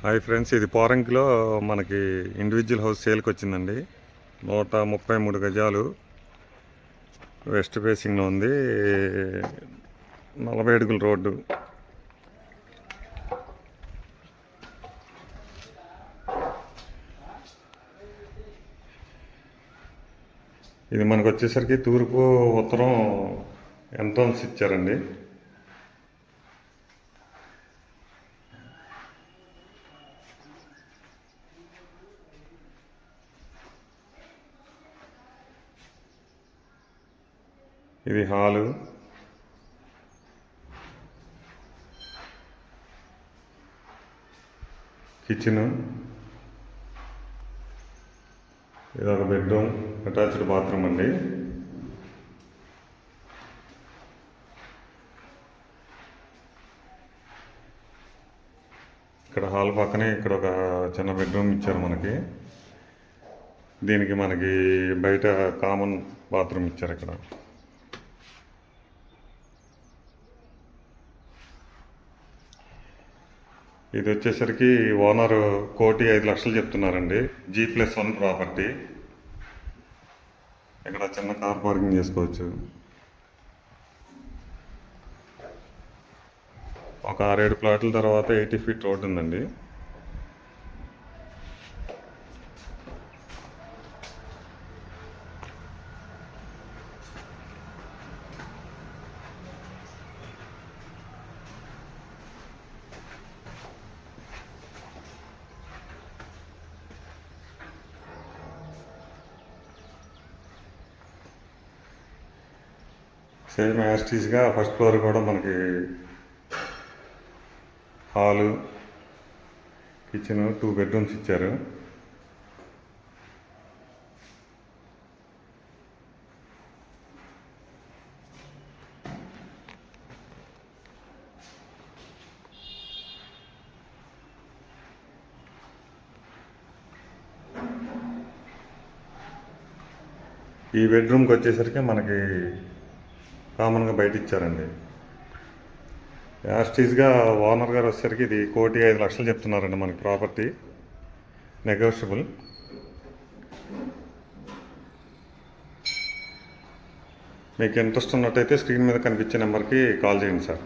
Hi friends, ఇది పోరంకిలో మనకి individual house సేల్కి వచ్చిందండి. 133 గజాలు వెస్ట్ ఫేసింగ్లో ఉంది. 40 అడుగుల రోడ్డు. ఇది మనకు వచ్చేసరికి తూర్పు ఉత్తరం ఎంట్రన్స్ ఇచ్చారండి. ఇది హాలు, కిచెను, ఇది ఒక బెడ్రూమ్, అటాచ్డ్ బాత్రూమ్ అండి. ఇక్కడ హాల్ పక్కనే ఇక్కడ ఒక చిన్న బెడ్రూమ్ ఇచ్చారు మనకి. దీనికి మనకి బయట కామన్ బాత్రూమ్ ఇచ్చారు. ఇక్కడ ఇది వచ్చేసరికి ఓనర్ 1,05,00,000 చెప్తున్నారండి. G+1 property. ఇక్కడ చిన్న కార్ పార్కింగ్ చేసుకోవచ్చు. ఒక 6-7 ప్లాట్ల తర్వాత 80 ఫీట్ రోడ్డు ఉందండి. సేమ్ యాస్టీస్గా ఫస్ట్ ఫ్లోర్ కూడా మనకి హాలు, కిచెను, 2 బెడ్రూమ్స్ ఇచ్చారు. ఈ బెడ్రూమ్కి వచ్చేసరికి మనకి కామన్గా బయట ఇచ్చారండి. యాస్టీస్గా ఓనర్ గారు వచ్చేసరికి ఇది 1,05,00,000 చెప్తున్నారండి మనకి ప్రాపర్టీ. నెగోషియబుల్. మీకు ఇంట్రెస్ట్ ఉన్నట్టయితే స్క్రీన్ మీద కనిపించే నెంబర్కి కాల్ చేయండి సార్.